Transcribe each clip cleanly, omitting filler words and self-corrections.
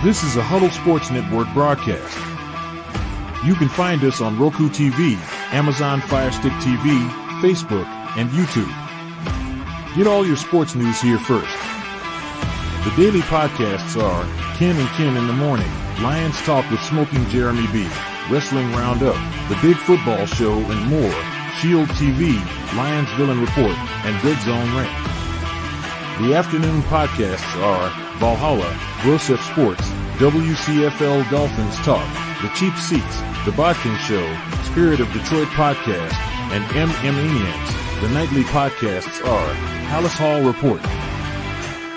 This is a Huddle Sports Network broadcast. You can find us on Roku TV, Amazon Fire Stick TV, Facebook, and YouTube. Get all your sports news here first. The daily podcasts are Ken and Ken in the Morning, Lions Talk with Smoking Jeremy B, Wrestling Roundup, The Big Football Show, and more, Shield TV, Lions Villain Report, and Dead Zone Rant. The afternoon podcasts are Valhalla, Grosef Sports, WCFL Dolphins Talk, The Cheap Seats, The Bodkin Show, Spirit of Detroit Podcast, and Maniacs. The nightly podcasts are Palace Hall Report,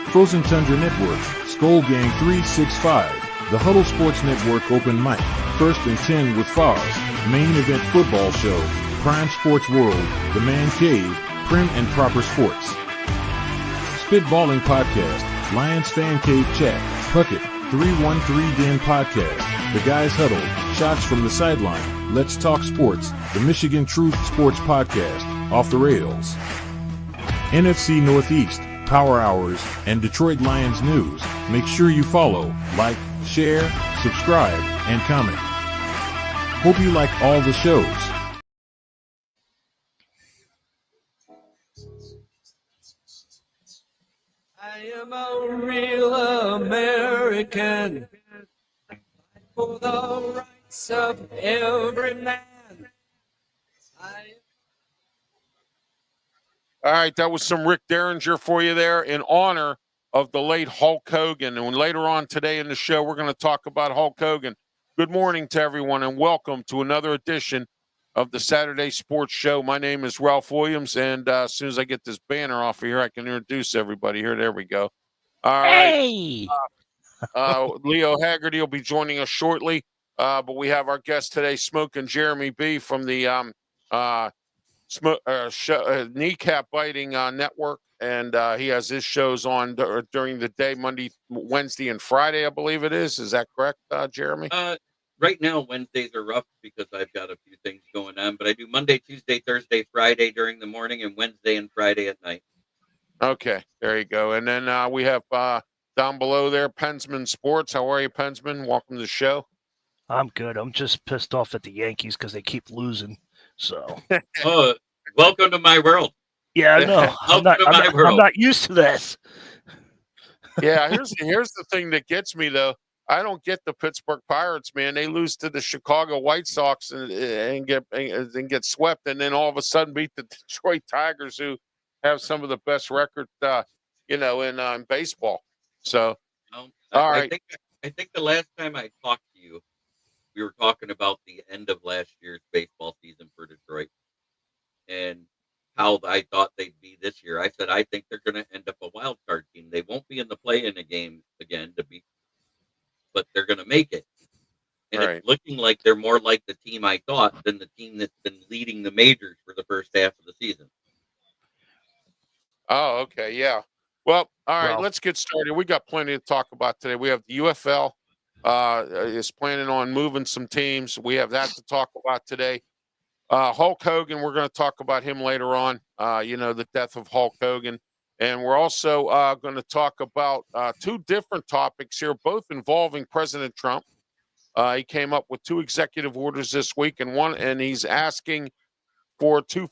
Frozen Tundra Network, Skull Gang 365, The Huddle Sports Network Open Mic, First and 10 with Foz, Main Event Football Show, Prime Sports World, The Man Cave, Prim and Proper Sports, Spitballing Podcast, Lions Fan Cave Chat, Puckett, 313 Den Podcast, The Guys Huddle, Shots from the Sideline, Let's Talk Sports, The Michigan Truth Sports Podcast, Off the Rails, NFC Northeast, Power Hours, and Detroit Lions News. Make sure you follow, like, share, subscribe, and comment. Hope you like all the shows. I am a real American, for the rights of every man. All right, that was some Rick Derringer for you there in honor of the late Hulk Hogan. And later on today in the show, we're going to talk about Hulk Hogan. Good morning to everyone, and welcome to another edition of the Saturday Sports Show. My name is Ralph Willams, and as soon as I get this banner off of here, I can introduce everybody here. There we go. All right. Hey! Leo Haggerty will be joining us shortly, but we have our guest today, Smoking Jeremy B. from the Kneecap Biting Network, and he has his shows on during the day, Monday, Wednesday, and Friday, I believe it is. Is that correct, Jeremy? Right now, Wednesdays are rough because I've got a few things going on, but I do Monday, Tuesday, Thursday, Friday during the morning, and Wednesday and Friday at night. Okay, there you go. And then we have down below there, Pensman Sports. How are you, Pensman? Welcome to the show. I'm good. I'm just pissed off at the Yankees because they keep losing. So, welcome to my world. Yeah, I know. I'm not used to this. Yeah, here's the thing that gets me though. I don't get the Pittsburgh Pirates, man. They lose to the Chicago White Sox and get swept, and then all of a sudden beat the Detroit Tigers, who have some of the best records, in baseball. So, all right. I think the last time I talked to you, we were talking about the end of last year's baseball season for Detroit and how I thought they'd be this year. I said I think they're going to end up a wild card team. They won't be in the play-in game again but they're going to make it. And right. It's looking like they're more like the team I thought than the team that's been leading the majors for the first half of the season. Oh, okay, yeah. Well, all right, let's get started. We got plenty to talk about today. We have the UFL is planning on moving some teams. We have that to talk about today. Hulk Hogan, we're going to talk about him later on, the death of Hulk Hogan. And we're also going to talk about two different topics here, both involving President Trump. He came up with two executive orders this week, and he's asking for two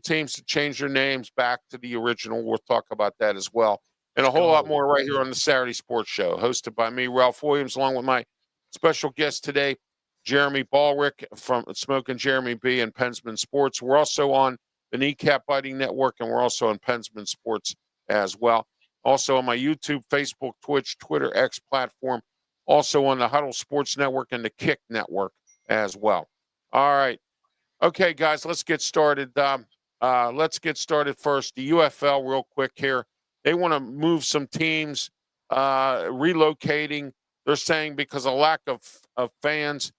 teams to change their names back to the original. We'll talk about that as well. And a whole lot more right here on the Saturday Sports Show, hosted by me, Ralph Willams, along with my special guest today, Jeremy Ballrick from Smoking Jeremy B. and Pensman Sports. We're also on the Kneecap Biting Network, and we're also on Pensman Sports as well. Also on my YouTube, Facebook, Twitch, Twitter, X platform. Also on the Huddle Sports Network and the Kick Network as well. All right. Okay, guys, let's get started. Let's get started first. The UFL, real quick here. They want to move some teams, relocating. They're saying because of lack of fans.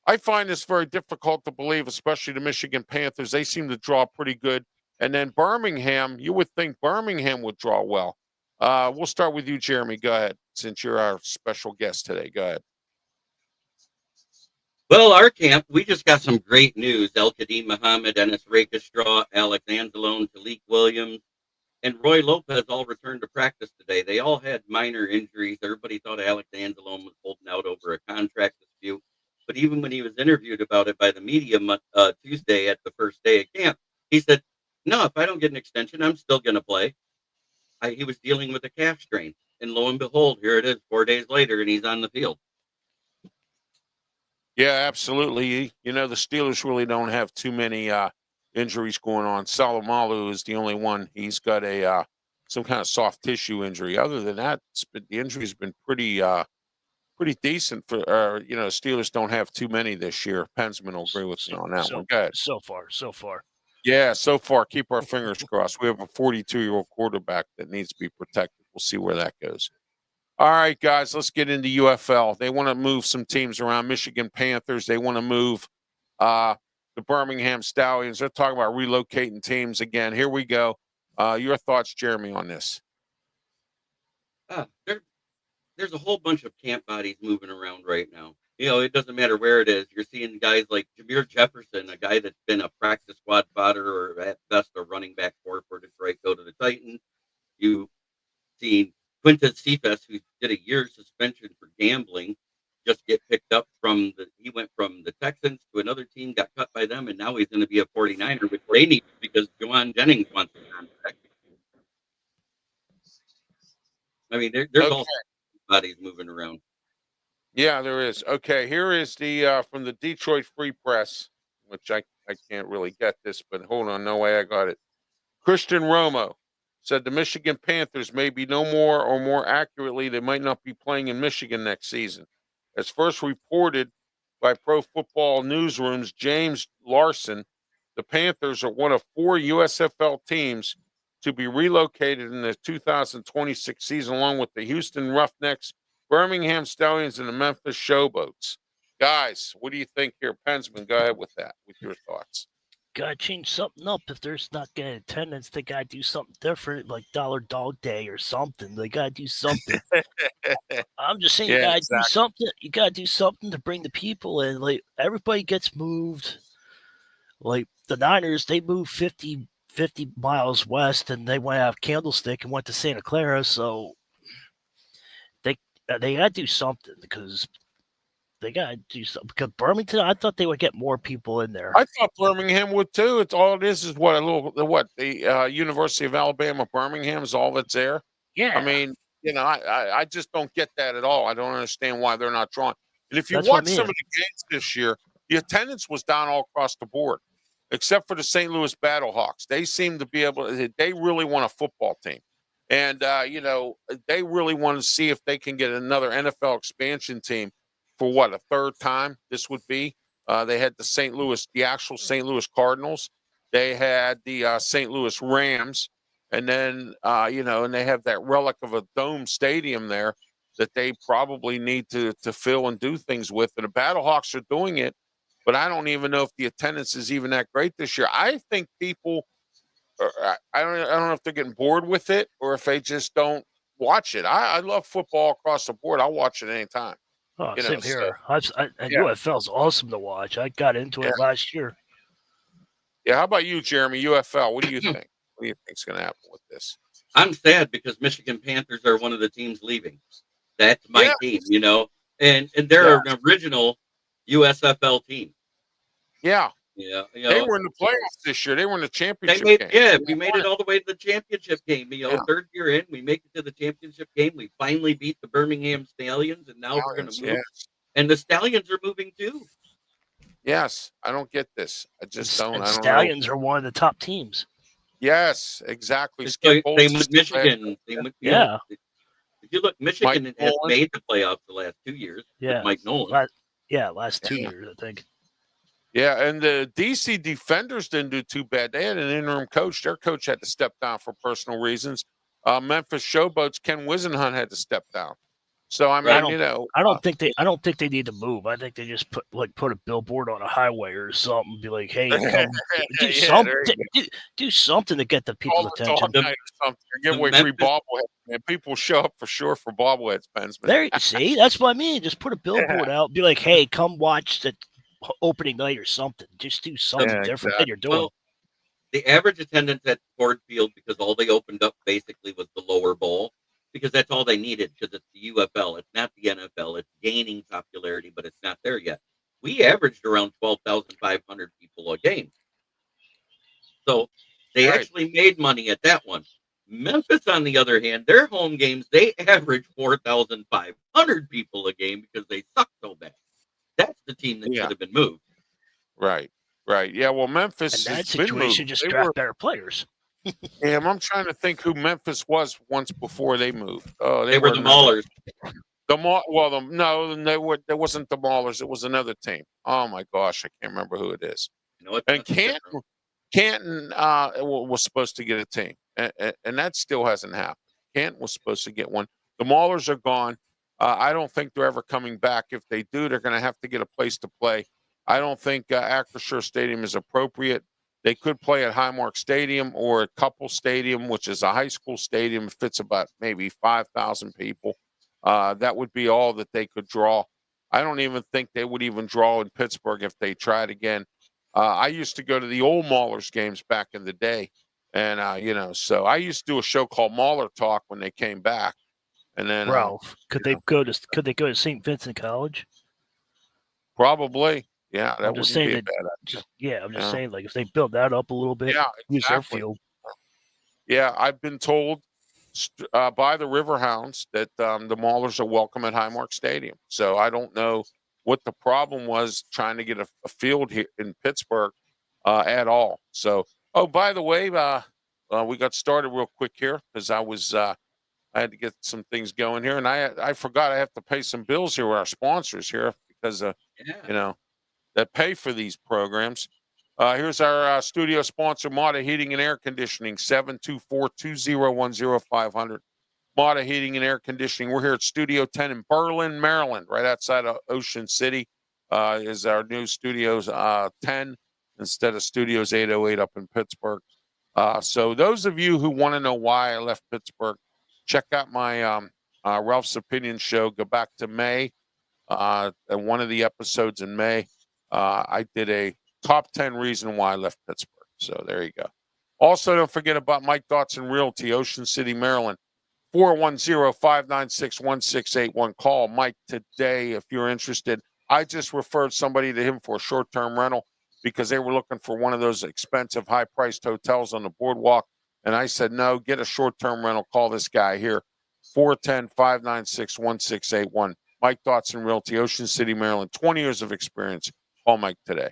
I find this very difficult to believe, especially the Michigan Panthers. They seem to draw pretty good. And then Birmingham, you would think Birmingham would draw well. We'll start with you, Jeremy. Go ahead, since you're our special guest today. Go ahead. Well, our camp, we just got some great news. El Kadim Muhammad, Ennis Rakestraw, Alex Anzalone, Talik Williams, and Roy Lopez all returned to practice today. They all had minor injuries. Everybody thought Alex Anzalone was holding out over a contract dispute. But even when he was interviewed about it by the media Tuesday at the first day of camp, he said, no, if I don't get an extension, I'm still going to play. He was dealing with a calf strain. And lo and behold, here it is 4 days later, and he's on the field. Yeah, absolutely. You know, the Steelers really don't have too many injuries going on. Salomalu is the only one. He's got a some kind of soft tissue injury. Other than that, the injury's been pretty decent for. You know, Steelers don't have too many this year. Pensman will agree with me on that one. Go ahead. So far. Yeah, so far, keep our fingers crossed. We have a 42-year-old quarterback that needs to be protected. We'll see where that goes. All right, guys, let's get into UFL. They want to move some teams around. Michigan Panthers, they want to move the Birmingham Stallions. They're talking about relocating teams again. Here we go. Your thoughts, Jeremy, on this? There's a whole bunch of camp bodies moving around right now. You know, it doesn't matter where it is. You're seeing guys like Jameer Jefferson, a guy that's been a practice squad fodder or at best a running back for Detroit, go to the Titans. You've seen Quintus Cephas, who did a year's suspension for gambling, just get picked up he went from the Texans to another team, got cut by them, and now he's going to be a 49er, which they need because Juwan Jennings wants a contract. I mean, there's all bodies moving around. Yeah, there is. Okay, here is the from the Detroit Free Press, which I can't really get this, but hold on, no way I got it. Christian Romo said the Michigan Panthers may be no more, or more accurately, they might not be playing in Michigan next season. As first reported by Pro Football Newsroom's James Larson, the Panthers are one of 4 USFL teams to be relocated in the 2026 season, along with the Houston Roughnecks, Birmingham Stallions, and the Memphis Showboats. Guys, what do you think here? Pensman, go ahead with that, with your thoughts. Gotta change something up. If there's not getting attendance, they gotta do something different, like Dollar Dog Day or something. They gotta do something. I'm just saying, do something. You gotta do something to bring the people in. Like, everybody gets moved. Like the Niners, they moved 50 miles west, and they went out of Candlestick and went to Santa Clara. So they gotta do something because. They got to do something. Because Birmingham, I thought they would get more people in there. I thought Birmingham would too. It's all it is the University of Alabama, Birmingham is all that's there. Yeah. I mean, you know, I just don't get that at all. I don't understand why they're not drawn. And if you watch some of the games this year, the attendance was down all across the board, except for the St. Louis Battlehawks. They seem to be they really want a football team. And, you know, they really want to see if they can get another NFL expansion team. For what, a third time this would be? They had the actual St. Louis Cardinals. They had the St. Louis Rams. And then, you know, and they have that relic of a dome stadium there that they probably need to fill and do things with. And the Battlehawks are doing it, but I don't even know if the attendance is even that great this year. I think people, I don't know if they're getting bored with it or if they just don't watch it. I love football across the board. I'll watch it anytime. Oh, same here. UFL is awesome to watch. I got into it last year. Yeah, how about you, Jeremy? UFL, what do you think? What do you think's going to happen with this? I'm sad because Michigan Panthers are one of the teams leaving. That's my team, you know, and they're an original USFL team. Yeah. Yeah, you know, they were in the playoffs this year. They were in the championship game. Yeah, we made it all the way to the championship game. You know, third year in, we make it to the championship game. We finally beat the Birmingham Stallions, and now we're going to move. Yes. And the Stallions are moving too. Yes, I don't get this. I just don't. I don't Stallions are one of the top teams. Yes, exactly. Same with Michigan. If you look, Michigan has made the playoffs the last 2 years. Yeah, with Mike Nolan. Last 2 years, I think. Yeah, and the DC Defenders didn't do too bad. They had an interim coach. Their coach had to step down for personal reasons. Memphis Showboats, Ken Wisenhunt had to step down. So I mean, I don't think they need to move. I think they just put a billboard on a highway or something. Be like, hey, come, do something to get the people's attention. Give away free bobbleheads, man. People show up for sure for bobbleheads, Pensman. There, see, that's what I mean. Just put a billboard out. Be like, hey, come watch the opening night or something. Just do something different than you're doing. the average attendance at Ford Field, because all they opened up basically was the lower bowl, because that's all they needed, because it's the UFL. It's not the NFL. It's gaining popularity, but it's not there yet. We averaged around 12,500 people a game. So they actually made money at that one. Memphis, on the other hand, their home games, they average 4,500 people a game because they suck so bad. That's the team that should have been moved. Right. Yeah, well, Memphis in that has been moved. situation, just draft better players. Yeah, I'm trying to think who Memphis was once before they moved. Oh, they were the Maulers. There wasn't the Maulers. It was another team. Oh my gosh, I can't remember who it is. And Canton was supposed to get a team, and that still hasn't happened. Canton was supposed to get one. The Maulers are gone. I don't think they're ever coming back. If they do, they're going to have to get a place to play. I don't think Acrisure Stadium is appropriate. They could play at Highmark Stadium or at Couple Stadium, which is a high school stadium. It fits about maybe 5,000 people. That would be all that they could draw. I don't even think they would even draw in Pittsburgh if they tried again. I used to go to the old Maulers games back in the day. And, so I used to do a show called Mauler Talk when they came back. And then Ralph, could they go to St. Vincent College? Probably. Yeah, that wouldn't be a bad idea. I'm just saying, like, if they build that up a little bit, use their field. Yeah, I've been told by the Riverhounds that the Maulers are welcome at Highmark Stadium. So I don't know what the problem was trying to get a field here in Pittsburgh at all. So, by the way, we got started real quick here because I had to get some things going here, and I forgot I have to pay some bills here with our sponsors here because that pay for these programs. Here's our studio sponsor, Mata Heating and Air Conditioning, 724-201-0500. Mata Heating and Air Conditioning. We're here at Studio 10 in Berlin, Maryland, right outside of Ocean City. Is our new Studios 10 instead of Studios 808 up in Pittsburgh. So those of you who want to know why I left Pittsburgh, check out my Ralph's Opinion show. Go back to May, and one of the episodes in May. I did a top 10 reason why I left Pittsburgh. So there you go. Also, don't forget about Mike Dotson Realty, Ocean City, Maryland. 410-596-1681. Call Mike today if you're interested. I just referred somebody to him for a short-term rental because they were looking for one of those expensive, high-priced hotels on the boardwalk. And I said, no, get a short-term rental. Call this guy here, 410-596-1681. Mike Dotson Realty, Ocean City, Maryland. 20 years of experience. Call Mike today.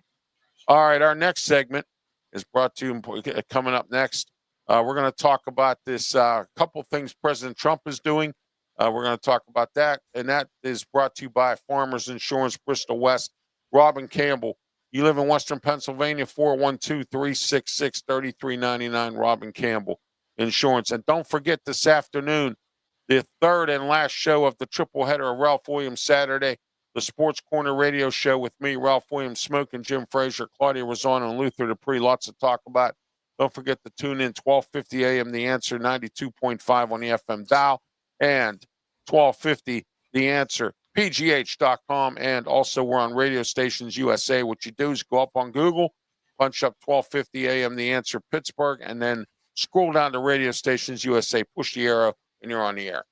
All right, our next segment is brought to you coming up next. We're going to talk about this couple things President Trump is doing. We're going to talk about that, and that is brought to you by Farmers Insurance, Bristol West. Robin Campbell, you live in Western Pennsylvania, 412-366-3399, Robin Campbell Insurance. And don't forget this afternoon, the third and last show of the triple header of Ralph Willams Saturday, the Sports Corner radio show with me, Ralph Willams, Smoking Jim Frazier, Claudia Rosano, and Luther Dupree. Lots to talk about. Don't forget to tune in 1250 a.m. The Answer, 92.5 on the FM dial, and 1250 The Answer, pgh.com. And also we're on Radio Stations USA. What you do is go up on Google, punch up 1250 a.m. The Answer Pittsburgh, and then scroll down to Radio Stations USA, push the arrow, and you're on the air.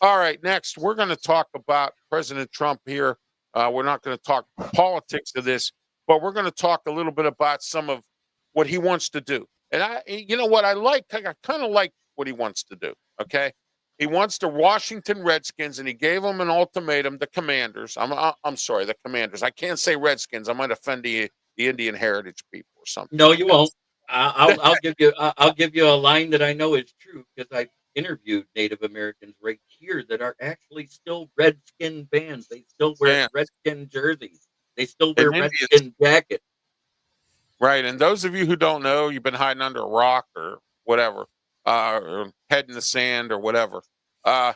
All right, next, we're going to talk about President Trump here. We're not going to talk politics of this, but we're going to talk a little bit about some of what he wants to do. And you know what I like? I kind of like what he wants to do, okay? He wants the Washington Redskins, and he gave them an ultimatum, the Commanders. I'm sorry, the Commanders. I can't say Redskins. I might offend the Indian Heritage people or something. No, you won't. I'll give you a line that I know is true because I interviewed Native Americans right here that are actually still Redskin fans. They still wear Redskin jerseys. They still wear Redskin jackets. Right, and those of you who don't know, you've been hiding under a rock or whatever, or head in the sand or whatever. The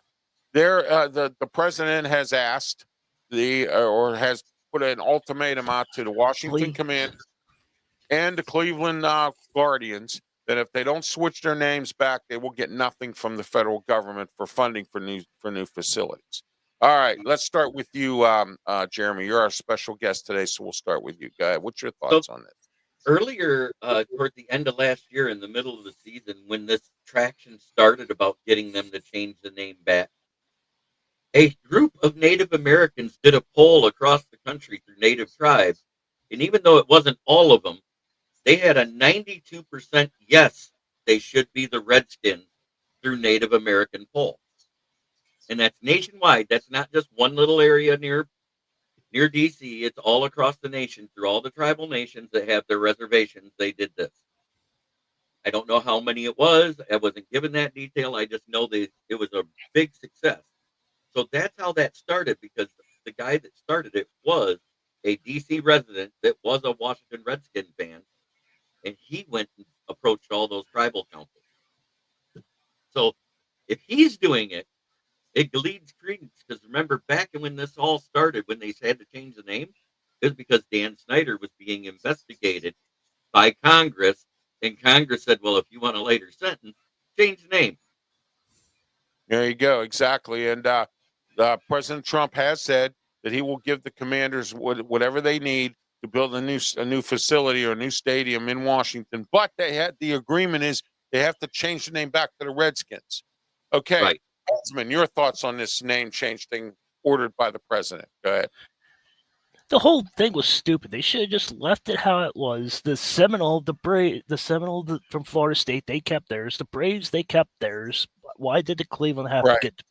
president has asked or has put an ultimatum out to the Washington Commanders and the Cleveland Guardians that if they don't switch their names back, they will get nothing from the federal government for funding for new facilities. All right, let's start with you, Jeremy. You're our special guest today, so we'll start with you. Go ahead. What's your thoughts on this? earlier toward the end of last year, in the middle of the season, when this traction started about getting them to change the name back, a group of Native Americans did a poll across the country through Native tribes, and even though it wasn't all of them, they had a 92% yes, they should be the Redskins through Native American poll. And that's nationwide. That's not just one little area near DC. It's all across the nation, through all the tribal nations that have their reservations. They did this. I don't know how many it was. I wasn't given that detail. I just know that it was a big success. So that's how that started, because the guy that started it was a DC resident that was a Washington Redskin fan, and he went and approached all those tribal councils. So if he's doing it, it leads credence, because remember back when this all started, when they had to change the name, it was because Dan Snyder was being investigated by Congress, and Congress said, well, if you want a later sentence, change the name. There you go. Exactly. And President Trump has said that he will give the Commanders whatever they need to build a new facility or a new stadium in Washington. But the agreement is they have to change the name back to the Redskins. Okay. Right. Osman, your thoughts on this name change thing ordered by the president? Go ahead. The whole thing was stupid. They should have just left it how it was. The Seminole from Florida State, they kept theirs. The Braves, they kept theirs. Why did the Cleveland have to get?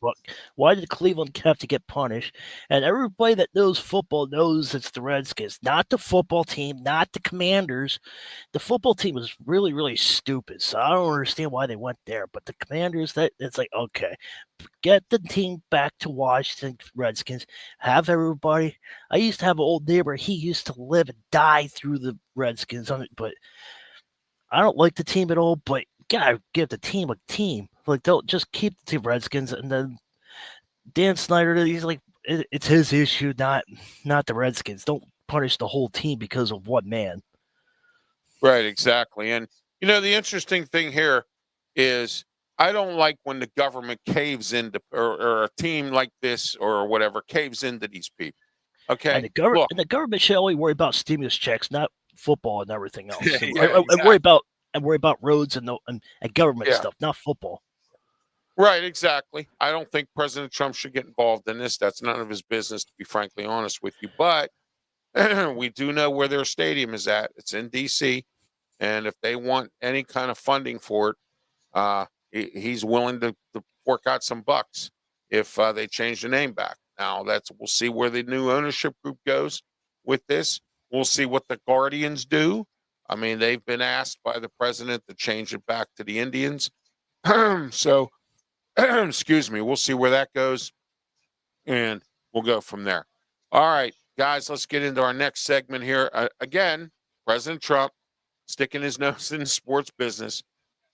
Why did Cleveland have to get punished? And everybody that knows football knows it's the Redskins, not the football team, not the Commanders. The football team was really, really stupid. So I don't understand why they went there. But the Commanders, it's like, okay, get the team back to Washington Redskins. Have everybody. I used to have an old neighbor. He used to live and die through the Redskins. But I don't like the team at all. But gotta give the team a team. Like, don't just keep the team Redskins. And then Dan Snyder, he's like, it's his issue, not the Redskins. Don't punish the whole team because of one man. Right, exactly. And, the interesting thing here is I don't like when the government caves into, or a team like this or whatever caves into these people. Okay. And the government should only worry about stimulus checks, not football and everything else. Exactly. And worry about roads and government stuff, not football. Right, exactly. I don't think President Trump should get involved in this. That's none of his business, to be frankly honest with you. But we do know where their stadium is at. It's in D.C. And if they want any kind of funding for it, he's willing to fork out some bucks if they change the name back. Now, we'll see where the new ownership group goes with this. We'll see what the Guardians do. I mean, they've been asked by the president to change it back to the Indians. So, excuse me, we'll see where that goes, and we'll go from there. All right, guys, let's get into our next segment here. Again, President Trump sticking his nose in the sports business.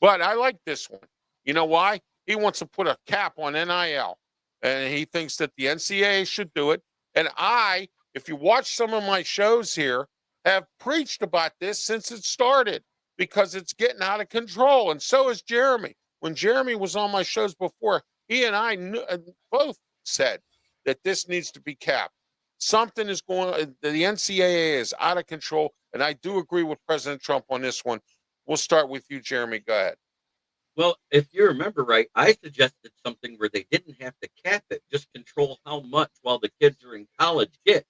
But I like this one. You know why? He wants to put a cap on NIL, and he thinks that the NCAA should do it. And if you watch some of my shows here, have preached about this since it started because it's getting out of control. And so is Jeremy. When Jeremy was on my shows before, he and I both said that this needs to be capped. Something is going on. The NCAA is out of control, and I do agree with President Trump on this one. We'll start with you, Jeremy. Go ahead. Well, if you remember right, I suggested something where they didn't have to cap it, just control how much while the kids are in college get.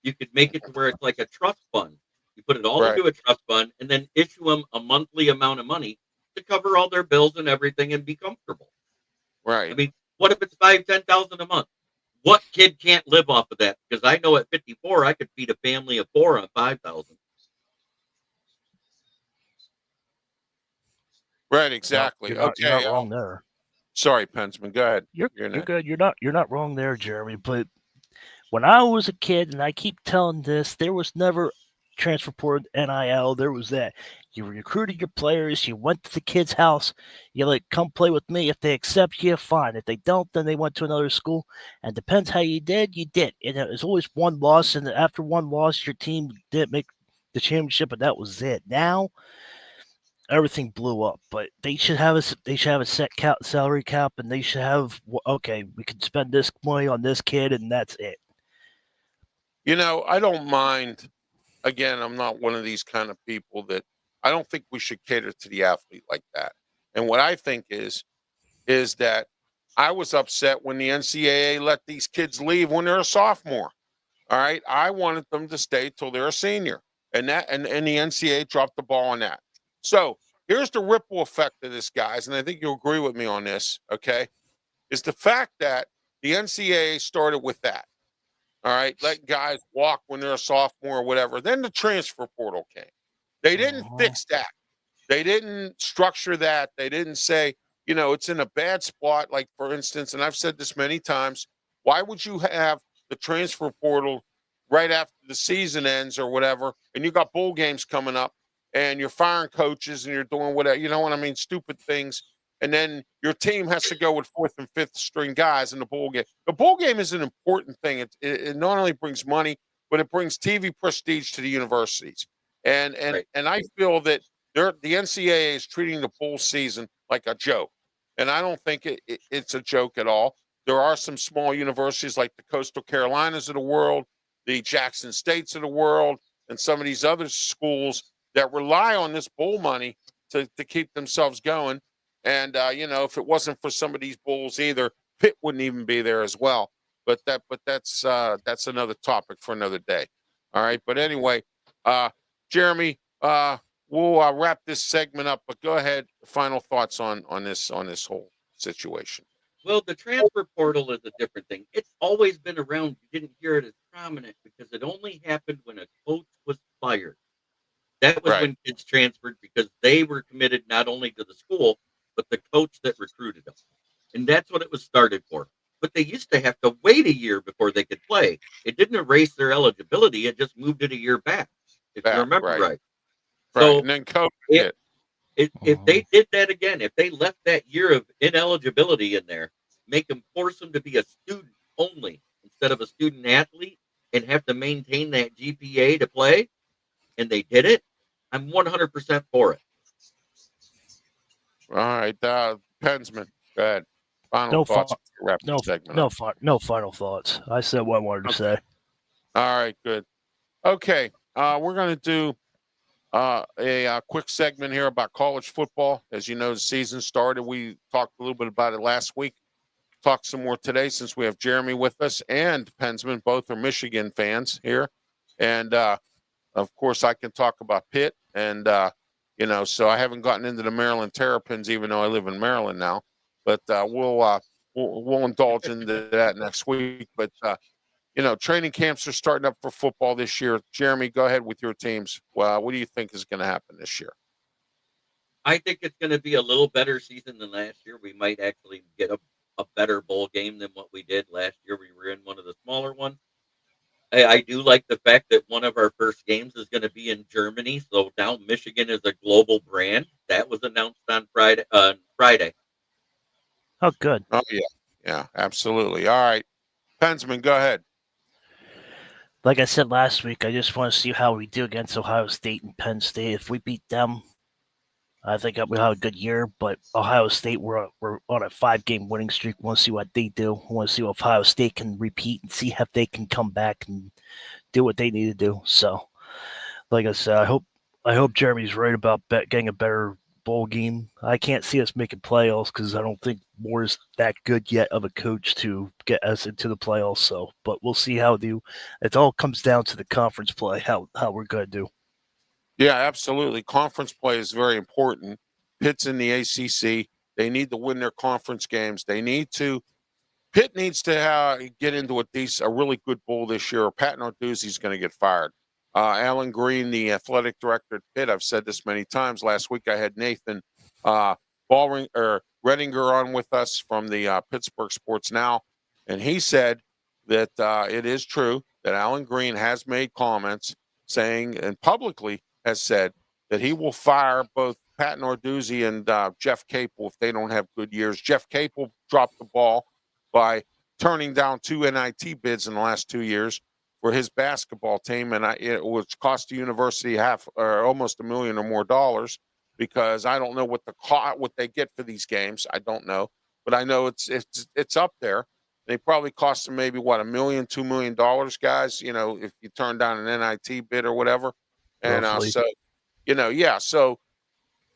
You could make it to where it's like a trust fund. You put it all into a trust fund and then issue them a monthly amount of money to cover all their bills and everything and be comfortable. Right. I mean, what if it's $5,000-$10,000 a month? What kid can't live off of that? Because I know at 54, I could feed a family of 4 on $5,000. Right, exactly. You're not wrong there. Sorry, Pensman. Go ahead. You're good. You're not wrong there, Jeremy. But when I was a kid, and I keep telling this, there was never transfer portal, NIL. There was that. You recruited your players. You went to the kid's house. You come play with me. If they accept you, fine. If they don't, then they went to another school. And depends how you did. You did. And it was always one loss. And after one loss, your team didn't make the championship, and that was it. Now, everything blew up. But they should have a set salary cap, and they should have, okay, we can spend this money on this kid, and that's it. I don't mind again, I'm not one of these kind of people that I don't think we should cater to the athlete like that. And what I think is that I was upset when the NCAA let these kids leave when they're a sophomore. All right. I wanted them to stay till they're a senior. And the NCAA dropped the ball on that. So here's the ripple effect of this, guys, and I think you'll agree with me on this, okay? Is the fact that the NCAA started with that. All right, letting guys walk when they're a sophomore or whatever. Then the transfer portal came. They didn't fix that. They didn't structure that. They didn't say, it's in a bad spot. Like, for instance, and I've said this many times, why would you have the transfer portal right after the season ends or whatever, and you got bowl games coming up, and you're firing coaches and you're doing whatever, you know what I mean, stupid things, and then your team has to go with fourth and fifth string guys in the bowl game. The bowl game is an important thing. It not only brings money, but it brings TV prestige to the universities. And Right. and I feel that the NCAA is treating the bowl season like a joke, and I don't think it's a joke at all. There are some small universities like the Coastal Carolinas of the world, the Jackson States of the world, and some of these other schools that rely on this bowl money to keep themselves going. And if it wasn't for some of these bowls either, Pitt wouldn't even be there as well. But that's another topic for another day. All right. But anyway, Jeremy, we'll wrap this segment up. But go ahead. Final thoughts on this whole situation. Well, the transfer portal is a different thing. It's always been around. You didn't hear it as prominent because it only happened when a coach was fired. That was Right. when kids transferred because they were committed not only to the school, but the coach that recruited them. And that's what it was started for. But they used to have to wait a year before they could play. It didn't erase their eligibility. It just moved it a year back, if you remember right. right. Right. So And then COVID if, hit. if they did that again, if they left that year of ineligibility in there, make them force them to be a student only instead of a student athlete and have to maintain that GPA to play, and they did it, I'm 100% for it. All right. Pensman, go ahead. Final No thoughts. fi- Wrap No, the segment no, up. no final thoughts. I said what I wanted to say. All right. Good. Okay. We're going to do a quick segment here about college football. As you know, the season started. We talked a little bit about it last week. Talk some more today since we have Jeremy with us and Pensman. Both are Michigan fans here. And, of course, I can talk about Pitt. And, so I haven't gotten into the Maryland Terrapins, even though I live in Maryland now. But we'll indulge into that next week. But, training camps are starting up for football this year. Jeremy, go ahead with your teams. What do you think is going to happen this year? I think it's going to be a little better season than last year. We might actually get a better bowl game than what we did last year. We were in one of the smaller ones. I do like the fact that one of our first games is going to be in Germany. So now Michigan is a global brand. That was announced on Friday. Oh, good. Oh, yeah. Yeah, absolutely. All right. Pensman, go ahead. Like I said last week, I just want to see how we do against Ohio State and Penn State. If we beat them, I think we'll have a good year. But Ohio State, we're on a 5-game winning streak. We want to see what they do. We want to see if Ohio State can repeat and see if they can come back and do what they need to do. So, like I said, I hope Jeremy's right about getting a better bowl game. I can't see us making playoffs because I don't think Moore's that good yet of a coach to get us into the playoffs. So, but we'll see how do. It all comes down to the conference play, how we're going to do. Yeah, absolutely. Conference play is very important. Pitt's in the ACC. They need to win their conference games. Pitt needs to get into a really good bowl this year, or Pat Narduzzi's going to get fired. Alan Green, the athletic director at Pitt, I've said this many times. Last week I had Nathan Redinger on with us from the Pittsburgh Sports Now, and he said that it is true that Alan Green has made comments saying, and publicly has said, that he will fire both Pat Narduzzi and Jeff Capel if they don't have good years. Jeff Capel dropped the ball by turning down 2 NIT bids in the last 2 years for his basketball team, and which cost the university almost $1 million or more dollars, because I don't know what they get for these games. I don't know, but I know it's up there. They probably cost them maybe $1 million, $2 million, guys. If you turn down an NIT bid or whatever, and so So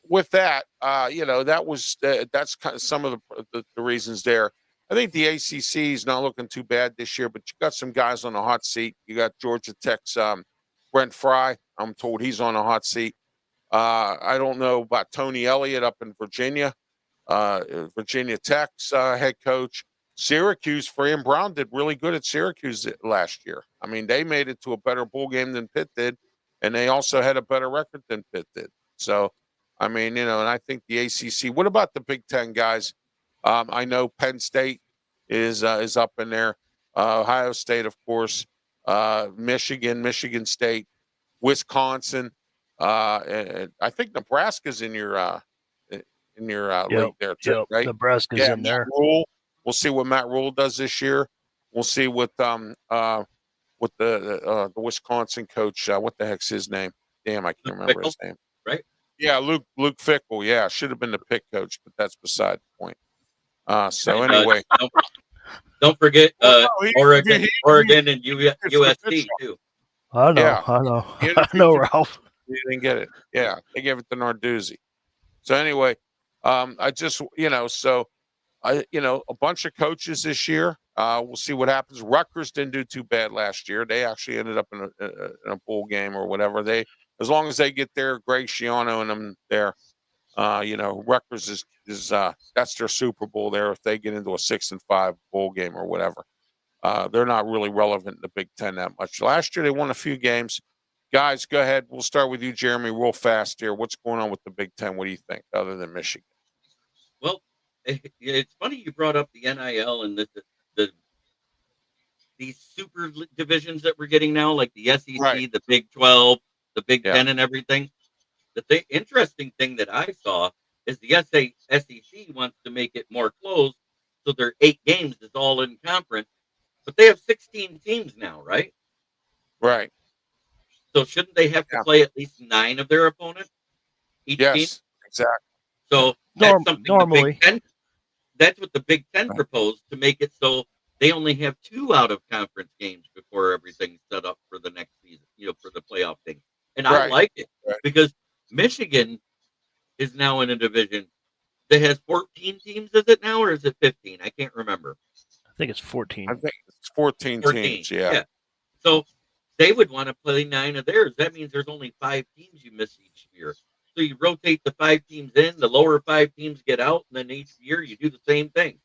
with that, that was that's kind of some of the reasons there. I think the ACC is not looking too bad this year, but you got some guys on the hot seat. You got Georgia Tech's Brent Fry. I'm told he's on a hot seat. I don't know about Tony Elliott up in Virginia. Virginia Tech's head coach. Syracuse, Fran Brown did really good at Syracuse last year. I mean, they made it to a better bowl game than Pitt did, and they also had a better record than Pitt did. So, I mean, and I think the ACC. What about the Big Ten guys? I know Penn State is up in there. Ohio State, of course. Michigan State, Wisconsin. And I think Nebraska's in your league there too, right? Nebraska's in there. Rule. We'll see what Matt Rule does this year. We'll see what the Wisconsin coach. What the heck's his name? Damn, I can't remember his name. Right? Yeah, Luke Fickell. Yeah, should have been the Pitt coach, but that's beside the point. So anyway, don't forget Oregon and USC too. I know, Ralph. You didn't get it. Yeah, they gave it to Narduzzi. So anyway, I just a bunch of coaches this year. We'll see what happens. Rutgers didn't do too bad last year. They actually ended up in a bowl game or whatever. As long as they get there, Greg Schiano and them there. Rutgers is that's their Super Bowl there. If they get into a 6-5 bowl game or whatever, they're not really relevant in the Big Ten that much. Last year they won a few games. Guys, go ahead. We'll start with you, Jeremy, real fast here. What's going on with the Big Ten? What do you think, other than Michigan? Well, it's funny you brought up the NIL and these super divisions that we're getting now, like the SEC, right, the Big 12, the Big 10, and everything. The interesting thing that I saw is the SEC wants to make it more closed, so their 8 games is all in conference, but they have 16 teams now, right? Right. So shouldn't they have to play at least 9 of their opponents each team? Yes, exactly. So that's something normally. That's what the Big Ten proposed, to make it so they only have 2 out of conference games before everything's set up for the next season, for the playoff thing. And I like it because Michigan is now in a division that has 14 teams. Is it now, or is it 15? I can't remember. I think it's 14. I think it's 14 teams. Yeah. So they would want to play 9 of theirs. That means there's only 5 teams you miss each year. So you rotate the 5 teams in, the lower 5 teams get out, and then each year you do the same thing.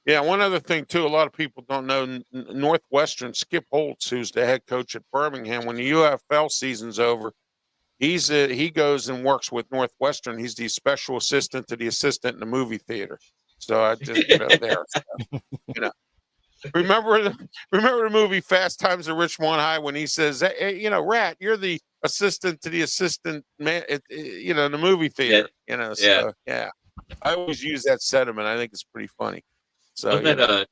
Yeah, one other thing, too, a lot of people don't know, Northwestern, Skip Holtz, who's the head coach at Birmingham, when the UFL season's over, he goes and works with Northwestern. He's the special assistant to the assistant in the movie theater. So I just there. Remember the movie Fast Times at Richmond High when he says, hey, Rat, you're the assistant to the assistant man, in the movie theater. So, yeah. I always use that sentiment. I think it's pretty funny. So wasn't that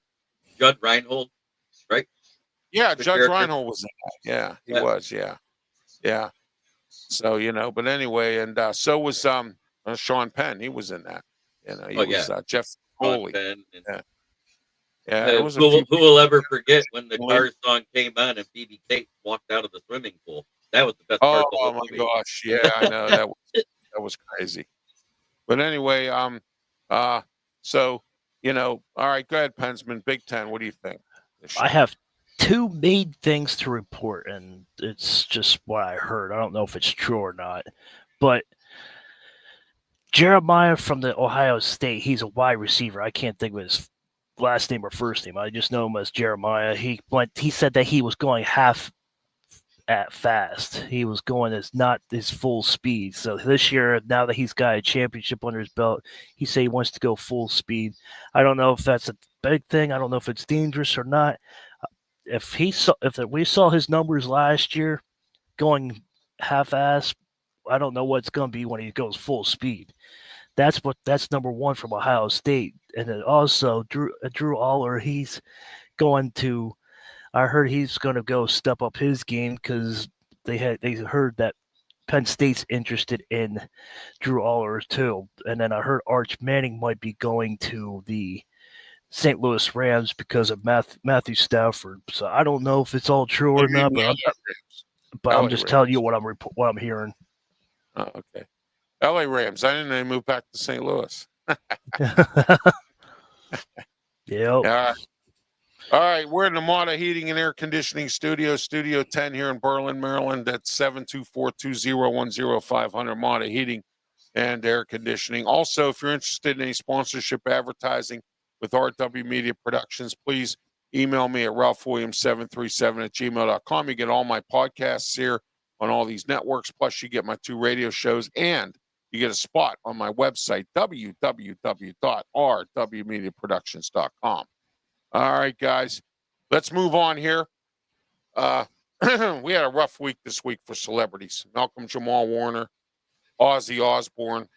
Judd Reinhold, right? Yeah, Judge Reinhold was in that. Yeah, he was. Yeah. So but anyway, and so was Sean Penn. He was in that. He was Jeff Foley. Yeah. Who will ever forget when the Cars song came on and Phoebe Tate walked out of the swimming pool? That was the best part of the whole movie. Gosh, yeah, I know that was crazy. But anyway, so all right, go ahead, Pensman. Big Ten, what do you think? I have 2 main things to report, and it's just what I heard. I don't know if it's true or not, but Jeremiah from the Ohio State, he's a wide receiver. I can't think of his last name or first name. I just know him as Jeremiah. He said that he was going half at fast. He was going as not his full speed. So this year, now that he's got a championship under his belt, he said he wants to go full speed. I don't know if that's a big thing. I don't know if it's dangerous or not. If we saw his numbers last year going half-ass, I don't know what it's going to be when he goes full speed. That's number 1 from Ohio State. And then also Drew Aller, I heard he's going to go step up his game because they heard that Penn State's interested in Drew Aller too. And then I heard Arch Manning might be going to the St. Louis Rams because of Matthew Stafford. So I don't know if it's all true or not, but I'm just telling you what I'm hearing. Oh, okay. LA Rams. I didn't know they moved back to St. Louis. Yeah. All right, we're in the Mata Heating and Air Conditioning Studio, Studio 10 here in Berlin, Maryland. That's 724-201-0500, Mata Heating and Air Conditioning. Also, if you're interested in any sponsorship advertising with RW Media Productions, please email me at ralphwilliams737@gmail.com. You get all my podcasts here on all these networks, plus you get my 2 radio shows, and you get a spot on my website, www.rwmediaproductions.com. All right, guys, let's move on here. We had a rough week this week for celebrities. Malcolm Jamal Warner, Ozzy Osbourne,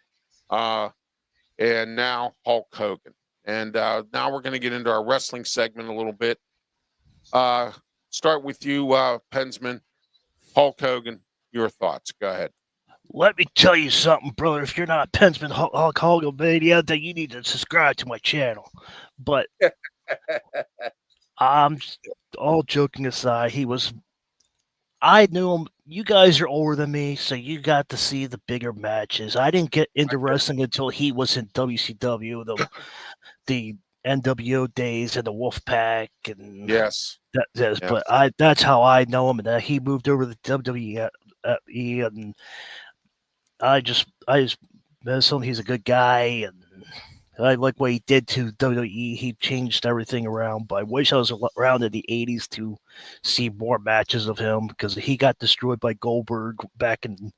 and now Hulk Hogan. And now we're going to get into our wrestling segment a little bit. Start with you, Pensman. Hulk Hogan, your thoughts. Go ahead. Let me tell you something, brother. If you're not a Pensman Hulk Hogan mania, then you need to subscribe to my channel. But all joking aside, I knew him. You guys are older than me, so you got to see the bigger matches. I didn't get into wrestling until he was in WCW, the NWO days and the Wolfpack, and yes. But that's how I know him. And he moved over to WWE, and I just met him. He's a good guy, and I like what he did to WWE. He changed everything around. But I wish I was around in the 80s to see more matches of him, because he got destroyed by Goldberg back in,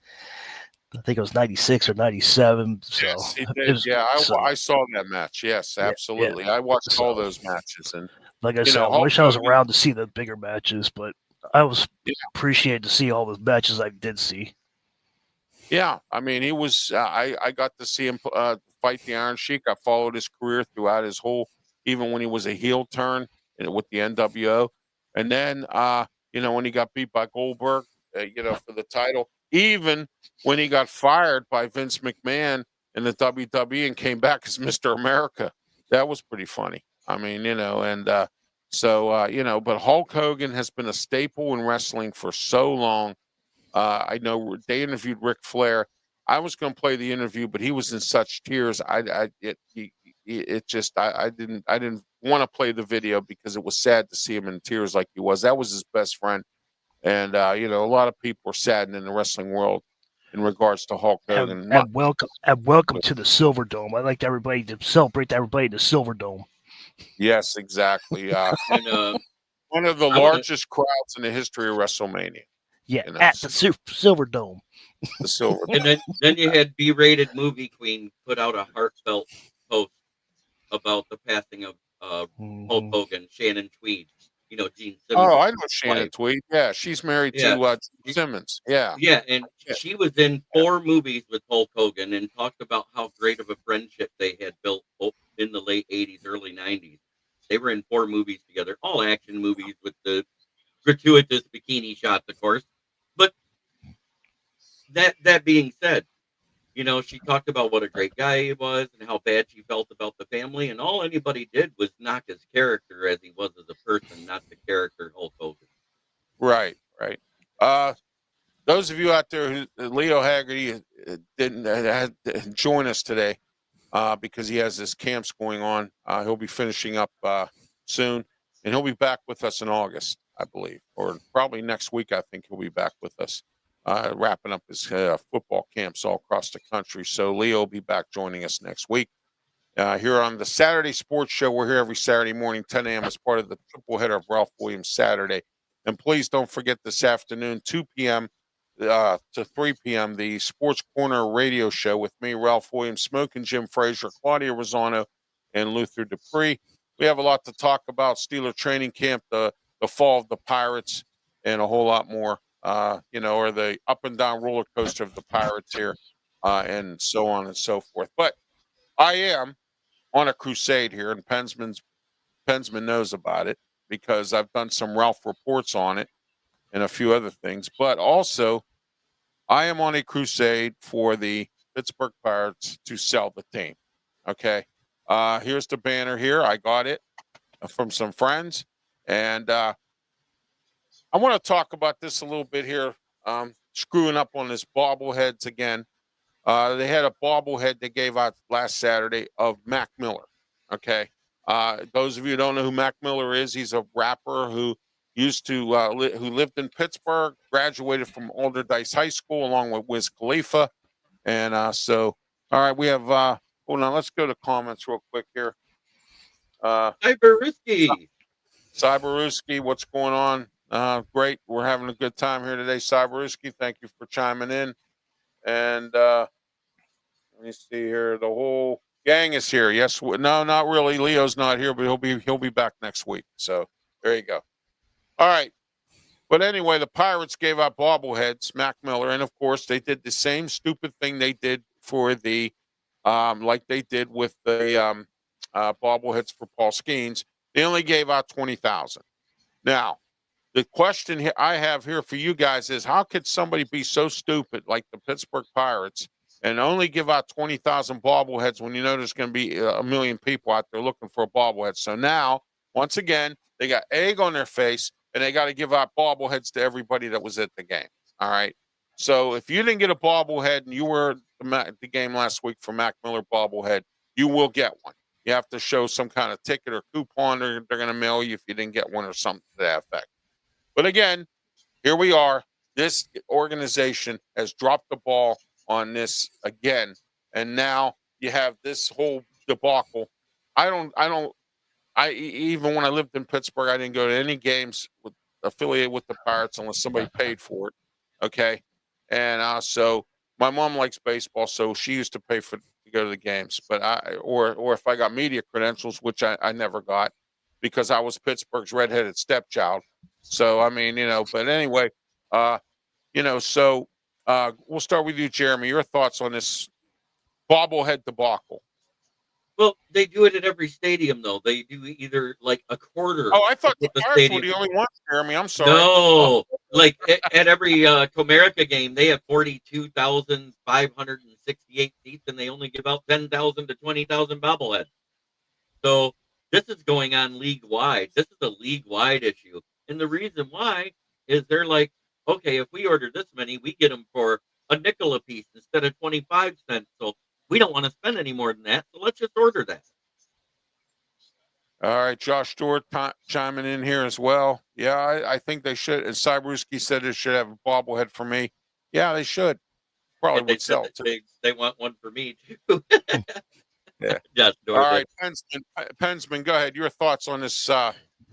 I think it was 96 or 97. So yes, he did. I saw that match. Yes, absolutely. I watched all those matches. And like I said, I wish I was around to see the bigger matches, but I was appreciated to see all the matches I did see. Yeah, I mean, he was. I got to see him fight the Iron Sheik. I followed his career throughout his whole, even when he was a heel turn with the NWO, and then when he got beat by Goldberg, for the title, even when he got fired by Vince McMahon in the WWE and came back as Mr. America, that was pretty funny. I mean, but Hulk Hogan has been a staple in wrestling for so long. I know they interviewed Ric Flair. I was going to play the interview, but he was in such tears. I didn't want to play the video because it was sad to see him in tears like he was. That was his best friend, and a lot of people are saddened in the wrestling world in regards to Hulk Hogan. And welcome to the Silver Dome. I like everybody to celebrate everybody in the Silver Dome. Yes, exactly. And one of the largest crowds in the history of WrestleMania. Yeah, at the Silver Dome. The Silver Dome. And then you had B-rated movie queen put out a heartfelt post about the passing of Hulk Hogan, Shannon Tweed. Gene Simmons. Oh, I know Shannon Tweed. Yeah, she's married to Simmons. Yeah. Yeah, and she was in 4 movies with Hulk Hogan and talked about how great of a friendship they had built in the late 80s, early 90s. They were in 4 movies together, all action movies with the gratuitous bikini shots, of course. But that being said, she talked about what a great guy he was and how bad she felt about the family, and all anybody did was knock his character as he was as a person, not the character Hulk Hogan. Right. Those of you out there who Leo Haggerty didn't join us today because he has his camps going on. He'll be finishing up soon, and he'll be back with us in August, I believe, or probably next week. I think he'll be back with us. Wrapping up his football camps all across the country. So Leo will be back joining us next week. Here on the Saturday Sports Show, we're here every Saturday morning, 10 a.m. as part of the triple header of Ralph Willams Saturday. And please don't forget this afternoon, 2 p.m. To 3 p.m., the Sports Corner radio show with me, Ralph Willams, Smoking Jim Frazier, Claudia Rosano, and Luther Dupree. We have a lot to talk about: Steeler training camp, the fall of the Pirates, and a whole lot more. Or the up and down roller coaster of the Pirates here, and so on and so forth. But I am on a crusade here, and Pensman knows about it because I've done some Ralph reports on it and a few other things. But also, I am on a crusade for the Pittsburgh Pirates to sell the team. Okay, here's the banner here. I got it. from some friends, and I want to talk about this a little bit here. Screwing up on this bobbleheads again. They had a bobblehead they gave out last Saturday of Mac Miller. Okay, those of you who don't know who Mac Miller is, he's a rapper who used to who lived in Pittsburgh, graduated from Alderdice High School along with Wiz Khalifa, and so all right, we have. Hold on, let's go to comments real quick here. Cyberuski, what's going on? Great, we're having a good time here today, Cyberuski. Thank you for chiming in, and let me see here. The whole gang is here. Yes, no, not really. Leo's not here, but he'll be back next week. So there you go. All right. But anyway, the Pirates gave out bobbleheads, Mac Miller, and of course they did the same stupid thing they did for the, like they did with the bobbleheads for Paul Skeens. They only gave out 20,000. Now, the question I have here for you guys is, how could somebody be so stupid like the Pittsburgh Pirates and only give out 20,000 bobbleheads when you know there's going to be a million people out there looking for a bobblehead? So now, once again, they got egg on their face, and they got to give out bobbleheads to everybody that was at the game. All right. So if you didn't get a bobblehead and you were at the game last week for Mac Miller bobblehead, you will get one. You have to show some kind of ticket or coupon they're going to mail you if you didn't get one or something to that effect. But again, here we are. This organization has dropped the ball on this again, and now you have this whole debacle. Even when I lived in Pittsburgh, I didn't go to any games affiliated with the Pirates unless somebody paid for it. Okay, and so my mom likes baseball, so she used to pay to go to the games. But or if I got media credentials, which I never got because I was Pittsburgh's redheaded stepchild. So I mean, But anyway, So we'll start with you, Jeremy. Your thoughts on this bobblehead debacle? Well, they do it at every stadium, though. They do either like a quarter. Oh, I thought the Pirates were the only ones, Jeremy. I'm sorry. No, like at every Comerica game, they have 42,568 seats, and they only give out 10,000 to 20,000 bobbleheads. So this is going on league-wide. This is a league-wide issue. And the reason why is they're like, okay, if we order this many, we get them for a nickel a piece instead of 25 cents. So we don't want to spend any more than that, so let's just order that. All right, Josh Stewart chiming in here as well. Yeah, I think they should. And Cyberuski said they should have a bobblehead for me. Yeah, they should. Probably would sell too. They want one for me too. Yeah. All right, Pensman, go ahead. Your thoughts on this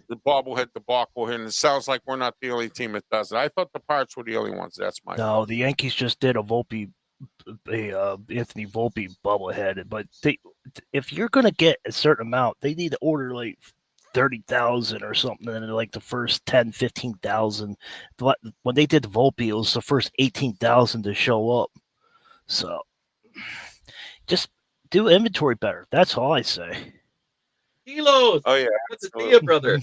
the bobblehead debacle here? And it sounds like we're not the only team that does it. I thought the Pirates were the only ones. That's my thought. The Yankees just did Anthony Volpe bobblehead, but if you're gonna get a certain amount, they need to order like 30,000 or something, and like the first 10, 15,000. When they did the Volpe, it was the first 18,000 to show up. So just do inventory better. That's all I say. Kilos. Oh yeah, good to see you, brother.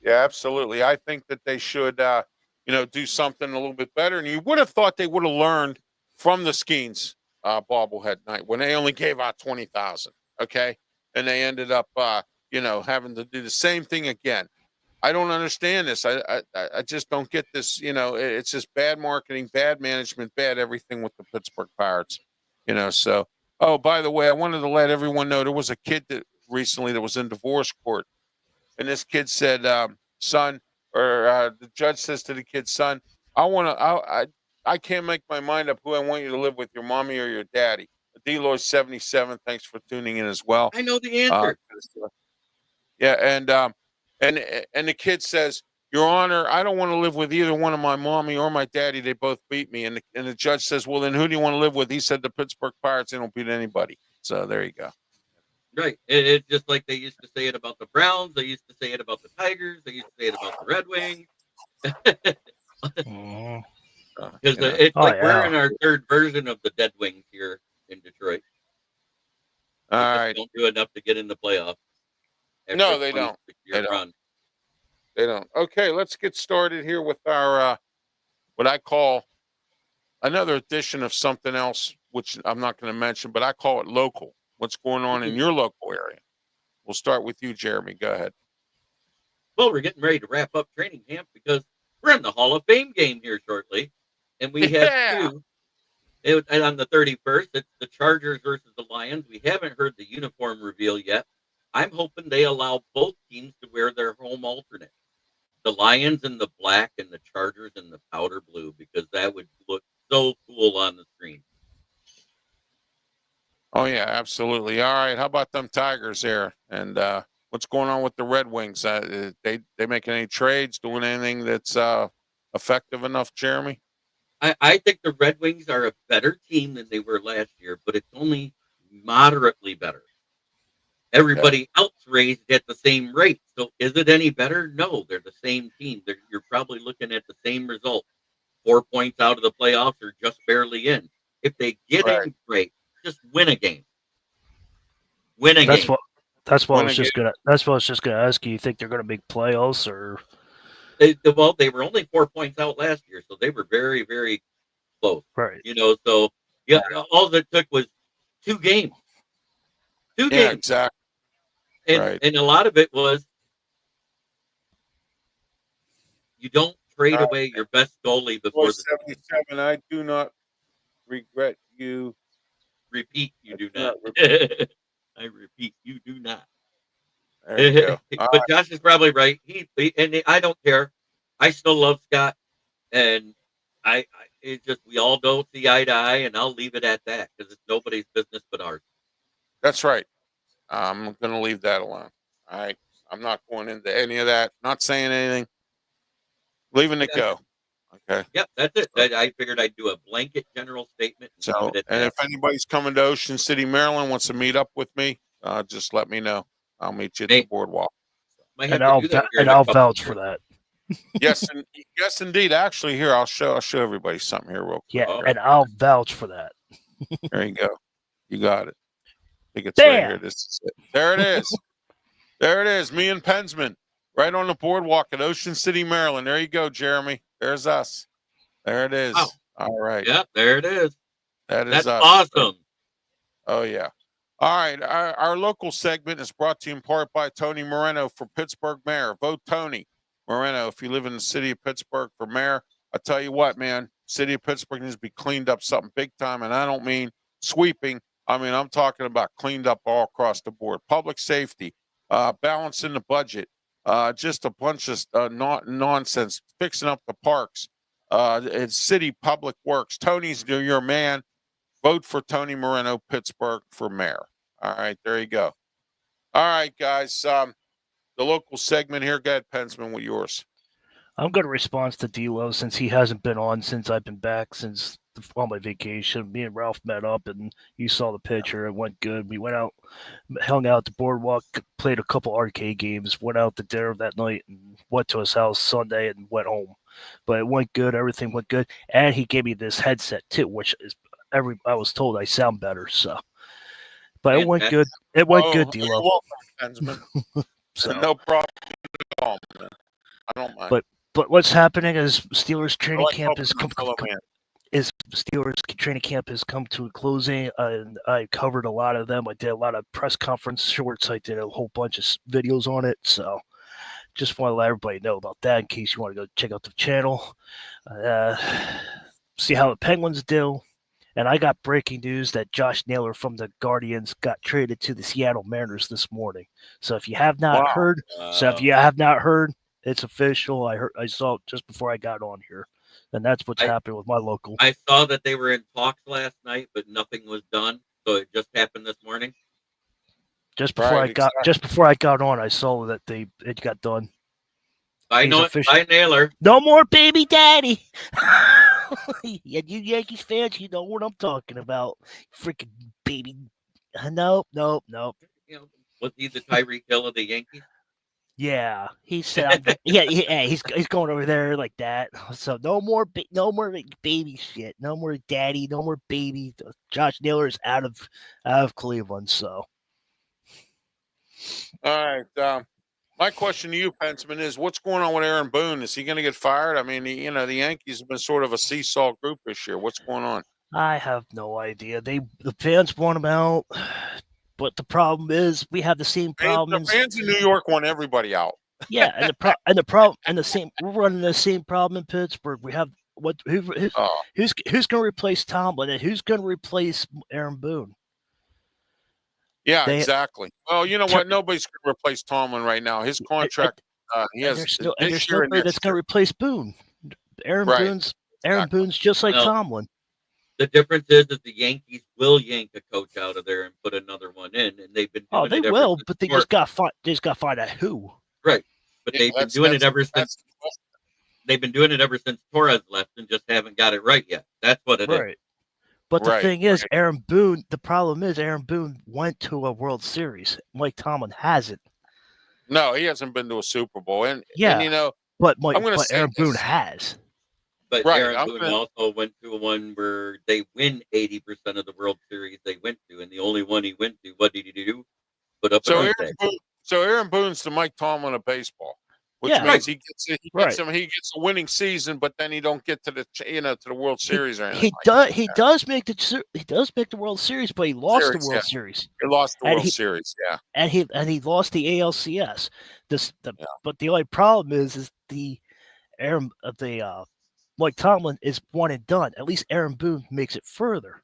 Yeah, absolutely. I think that they should. Do something a little bit better. And you would have thought they would have learned from the Skeens bobblehead night when they only gave out 20,000. Okay. And they ended up, having to do the same thing again. I don't understand this. I just don't get this. It's just bad marketing, bad management, bad everything with the Pittsburgh Pirates. So, oh, by the way, I wanted to let everyone know there was a kid that recently that was in divorce court. And this kid said, son, or the judge says to the kid's son, I can't make my mind up who I want you to live with, your mommy or your daddy. Deloy 77, thanks for tuning in as well. I know the answer. Yeah, and the kid says, Your Honor, I don't want to live with either one of my mommy or my daddy. They both beat me. And the judge says, well, then who do you want to live with? He said the Pittsburgh Pirates. They don't beat anybody. So there you go. Right. It's just like they used to say it about the Browns. They used to say it about the Tigers. They used to say it about the Red Wings. Because it's we're in our third version of the Dead Wings here in Detroit. All right. Don't do enough to get in the playoffs. No, they don't. They don't. Okay, let's get started here with our what I call another edition of something else, which I'm not going to mention, but I call it local. What's going on in your local area? We'll start with you, Jeremy. Go ahead. Well, we're getting ready to wrap up training camp because we're in the Hall of Fame game here shortly, and we have two. And on the 31st, it's the Chargers versus the Lions. We haven't heard the uniform reveal yet. I'm hoping they allow both teams to wear their home alternate. The Lions in the black and the Chargers in the powder blue, because that would look so cool on the screen. Oh, yeah, absolutely. All right. How about them Tigers there? And what's going on with the Red Wings? They making any trades, doing anything that's effective enough, Jeremy? I think the Red Wings are a better team than they were last year, but it's only moderately better. Everybody else raised at the same rate. So is it any better? No, they're the same team. You're probably looking at the same result. 4 points out of the playoffs or just barely in. If they get in, great. Just win a game. Win a game. That's what I was just gonna ask you. You think they're gonna make playoffs or? They were only 4 points out last year, so they were very, very close. Right. So yeah, all it took was 2 games. 2 games. Yeah, exactly. And a lot of it was you don't trade away your best goalie before the 77. I do not regret you. Repeat, you do not. I repeat, you do not. There you go. But Josh is probably right. And I don't care. I still love Scott, and it's just we all don't see eye to eye, and I'll leave it at that because it's nobody's business but ours. That's right. I'm going to leave that alone. All right. I'm not going into any of that. Not saying anything. Leaving it go. Okay. Yep, that's it. I figured I'd do a blanket general statement. And if anybody's coming to Ocean City, Maryland, wants to meet up with me, just let me know. I'll meet you at the boardwalk. And I'll vouch for that. Yes, indeed. Actually, here I'll show everybody something here real quick. Yeah, and I'll vouch for that. There you go. You got it. I think it's Bam! right here. This is it. There it is. There it is. Me and Pensman, right on the boardwalk at Ocean City, Maryland. There you go, Jeremy. There's us. There it is. Wow. All right. Yeah, there it is. That's us. Awesome. Oh, yeah. All right. Our local segment is brought to you in part by Tony Moreno for Pittsburgh Mayor. Vote Tony Moreno if you live in the city of Pittsburgh for mayor. I tell you what, man, city of Pittsburgh needs to be cleaned up something big time. And I don't mean sweeping. I mean, I'm talking about cleaned up all across the board. Public safety, balancing the budget, just a bunch of nonsense, fixing up the parks. It's city public works. Tony's your man. Vote for Tony Moreno, Pittsburgh for mayor. All right, there you go. All right, guys. The local segment here. Go ahead, Pensman, with yours. I'm going to respond to D-Lo since he hasn't been on since I've been back since on my vacation. Me and Ralph met up, and you saw the picture. It went good. We went out, hung out at the boardwalk, played a couple arcade games, went out to dinner that night, and went to his house Sunday and went home. But it went good. Everything went good. And he gave me this headset, too, which is I was told I sound better. So, but it went good. It went good, D-Lo. So no problem at all, man. I don't mind. But what's happening is Steelers training camp is Steelers training camp has come to a closing. I covered a lot of them. I did a lot of press conference shorts. I did a whole bunch of videos on it. So just want to let everybody know about that in case you want to go check out the channel. See how the Penguins do. And I got breaking news that Josh Naylor from the Guardians got traded to the Seattle Mariners this morning. So if you have not heard, it's official. I saw it just before I got on here. And that's what's happened with my local. I saw that they were in talks last night, but nothing was done. So it just happened this morning. Just before I got on, I saw that it got done. I know it. Bye, Naylor. No more baby daddy. Yeah, you Yankees fans, you know what I'm talking about. Freaking baby. Nope. Was he the Tyreek Hill of the Yankees? Yeah, he said. He's going over there like that. So no more baby shit. No more daddy. No more baby. Josh Naylor is out of Cleveland. So. All right. My question to you, Pensman, is what's going on with Aaron Boone? Is he going to get fired? I mean, the Yankees have been sort of a seesaw group this year. What's going on? I have no idea. The fans want him out. But the problem is we have the same problem. The fans in New York want everybody out. Yeah, and we're running the same problem in Pittsburgh. We have who's going to replace Tomlin and who's going to replace Aaron Boone? Yeah, exactly. Well, you know what? Nobody's going to replace Tomlin right now. His contract, he has there's this year and nobody that's going to replace Boone. Aaron Boone's just like Tomlin. The difference is that the Yankees will yank a coach out of there and put another one in, and they've been doing they will, but they just got to find out who. Right, but they've been doing it ever since. They've been doing it ever since Torres left, and just haven't got it right yet. That's what it is. But the thing is, Aaron Boone. The problem is, Aaron Boone went to a World Series. Mike Tomlin hasn't. No, he hasn't been to a Super Bowl, and but Aaron Boone has. But Aaron Boone also went to one where they win 80% of the World Series they went to, and the only one he went to, what did he do? Put up So Aaron Boone's the Mike Tomlin of baseball, which means he gets a winning season, but then he don't get to the to the World Series or anything. He does make the World Series, but he lost the World Series. He lost the World Series, and he lost the ALCS. But the only problem is Mike Tomlin is one and done. At least Aaron Boone makes it further.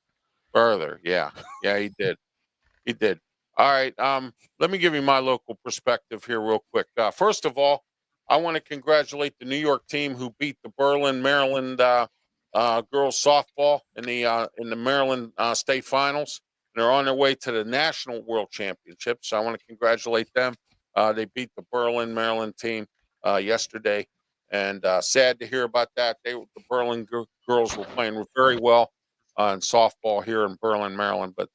Yeah, he did. He did. All right. Let me give you my local perspective here real quick. First of all, I want to congratulate the New York team who beat the Berlin, Maryland girls softball in the Maryland state finals. They're on their way to the National World Championship, so I want to congratulate them. They beat the Berlin, Maryland team yesterday. And sad to hear about that. The Berlin girls were playing very well in softball here in Berlin, Maryland, but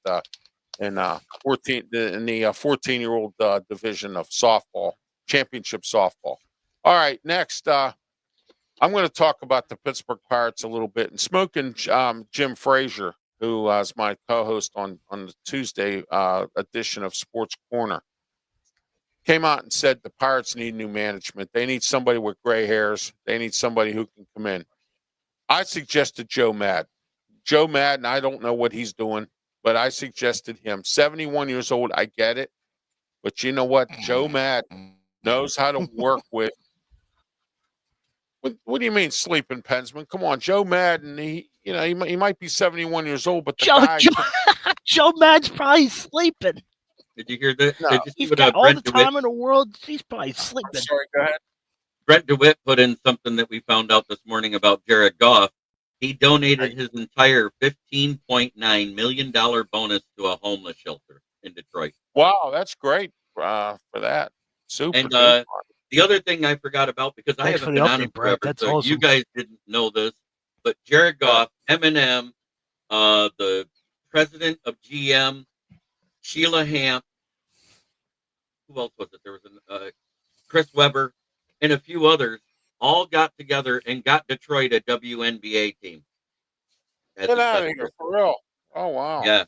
in the 14-year-old division of softball, championship softball. All right, next, I'm going to talk about the Pittsburgh Pirates a little bit. And Smoking Jim Frazier, who is my co-host on the Tuesday edition of Sports Corner, came out and said the Pirates need new management. They need somebody with gray hairs. They need somebody who can come in. I suggested Joe Madden. Joe Madden, I don't know what he's doing, but I suggested him. 71 years old, I get it. But you know what? Joe Madden knows how to work with. What do you mean sleeping, Pensman? Come on, Joe Madden, he might be 71 years old, but Joe Madden's probably sleeping. Did you hear that? No. He's got all the time in the world. He's probably sleeping. I'm sorry, go ahead. Brett DeWitt put in something that we found out this morning about Jared Goff. He donated his entire $15.9 million bonus to a homeless shelter in Detroit. Wow, that's great for that. Super. And the other thing I forgot about, because I haven't been on it forever, so awesome. You guys didn't know this, but Jared Goff, Eminem, the president of GM, Sheila Hamp, who else was it? There was Chris Webber and a few others all got together and got Detroit a WNBA team. Get out of here, for real. Oh, wow. Yeah.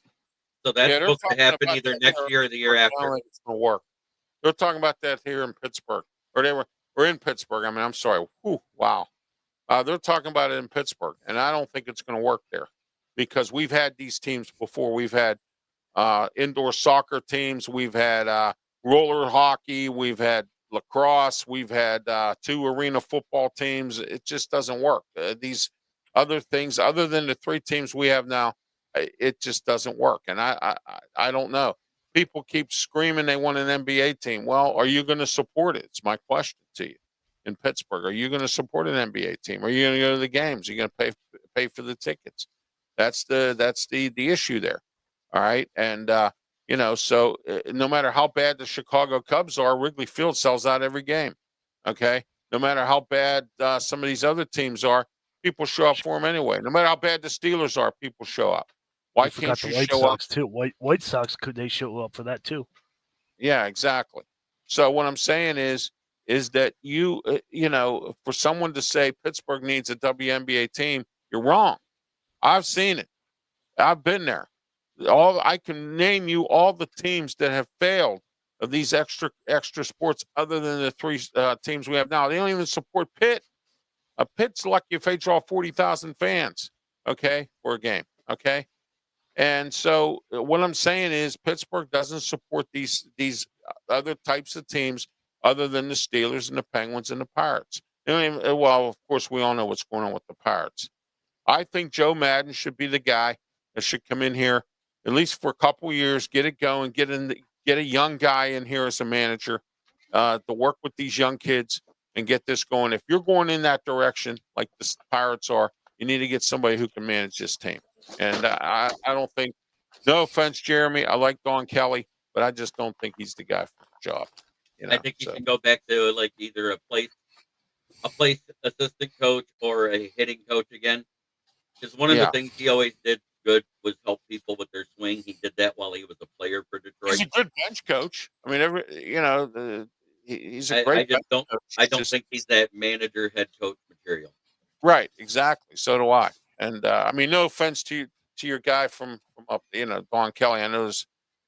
So that's supposed to happen either next year or the year after. It's going to work. They're talking about that here in Pittsburgh. Or they were in Pittsburgh. I mean, I'm sorry. Whew, wow. They're talking about it in Pittsburgh, and I don't think it's going to work there because we've had these teams before. We've had indoor soccer teams. We've had roller hockey. We've had lacrosse. We've had 2 arena football teams. It just doesn't work. These other things, other than the 3 teams we have now, it just doesn't work. And I don't know. People keep screaming they want an NBA team. Well, are you going to support it? It's my question to you. In Pittsburgh, are you going to support an NBA team? Are you going to go to the games? Are you going to pay for the tickets? That's the issue there. All right, and so no matter how bad the Chicago Cubs are, Wrigley Field sells out every game. Okay, no matter how bad some of these other teams are, people show up for them anyway. No matter how bad the Steelers are, people show up. Why can't you White show Sox up too? White Sox, could they show up for that too? Yeah, exactly. So what I'm saying is that for someone to say Pittsburgh needs a WNBA team, you're wrong. I've seen it. I've been there. I can name you all the teams that have failed of these extra sports other than the 3 teams we have now. They don't even support Pitt. Pitt's lucky if they draw 40,000 fans, okay, for a game, okay? And so what I'm saying is Pittsburgh doesn't support these other types of teams other than the Steelers and the Penguins and the Pirates. Well, of course, we all know what's going on with the Pirates. I think Joe Madden should be the guy that should come in here at least for a couple of years, get it going, get a young guy in here as a manager to work with these young kids and get this going. If you're going in that direction, like the Pirates are, you need to get somebody who can manage this team. And I don't think, no offense, Jeremy, I like Don Kelly, but I just don't think he's the guy for the job. I think he can go back to like either a place assistant coach or a hitting coach again. Because one of the things he always did good was help people with their swing. He did that while he was a player for Detroit. He's a good bench coach. I mean, he's a great. I don't think he's that manager, head coach material. Right, exactly. So do I. And I mean, no offense to your guy from up, Don Kelly. I know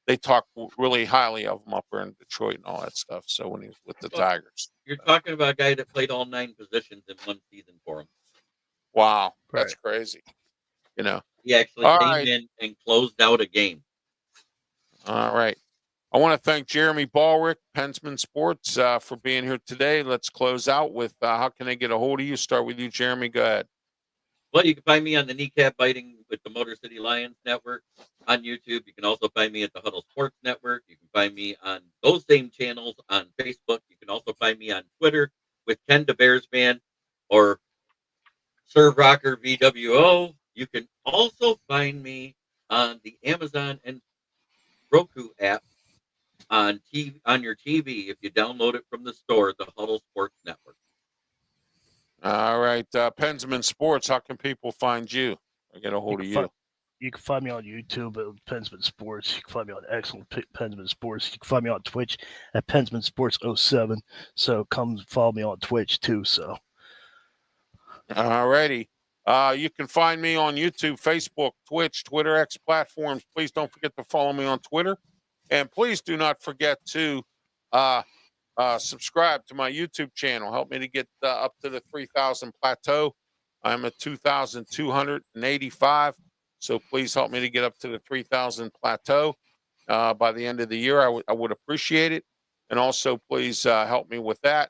they talk really highly of him up there in Detroit and all that stuff. So when he was with the Tigers, you're talking about a guy that played all 9 positions in one season for him. Wow, that's crazy. He actually came in and closed out a game. All right. I want to thank Jeremy Ballrick, Pensman Sports, for being here today. Let's close out with how can they get a hold of you? Start with you, Jeremy. Go ahead. Well, you can find me on the Kneecap Biting with the Motor City Lions Network on YouTube. You can also find me at the Huddle Sports Network. You can find me on those same channels on Facebook. You can also find me on Twitter with Ken the Bears Fan or Serve Rocker VWO. You can also find me on the Amazon and Roku app on your TV if you download it from the store, the Huddle Sports Network. All right, Pensman Sports. How can people find you or get a hold of you? You can find me on YouTube at Pensman Sports. You can find me on Excellent Pensman Sports. You can find me on Twitch at Pensman Sports 07. So come follow me on Twitch too. So. All righty. You can find me on YouTube, Facebook, Twitch, Twitter, X platforms. Please don't forget to follow me on Twitter. And please do not forget to subscribe to my YouTube channel. Help me to get up to the 3,000 plateau. I'm at 2,285. So please help me to get up to the 3,000 plateau by the end of the year. I would appreciate it. And also, please help me with that.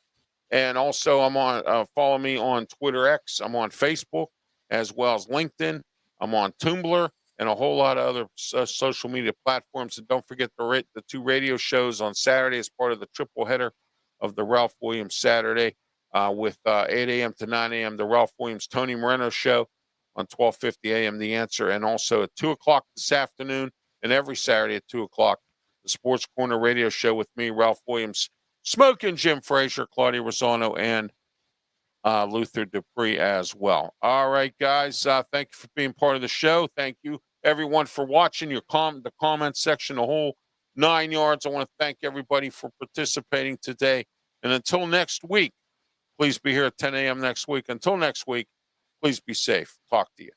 And also, I'm on follow me on Twitter X. I'm on Facebook as well as LinkedIn. I'm on Tumblr and a whole lot of other social media platforms. And don't forget the 2 radio shows on Saturday as part of the triple header of the Ralph Willams Saturday with 8 a.m. to 9 a.m. The Ralph Willams Tony Moreno Show on 12:50 a.m. The Answer, and also at 2 o'clock this afternoon and every Saturday at 2 o'clock, the Sports Corner Radio Show with me, Ralph Willams, Smoking Jim Frazier, Claudia Rosano, and Luther Dupree as well. All right, guys. Thank you for being part of the show. Thank you, everyone, for watching the comment section, the whole 9 yards. I want to thank everybody for participating today. And until next week, please be here at 10 a.m. next week. Until next week, please be safe. Talk to you.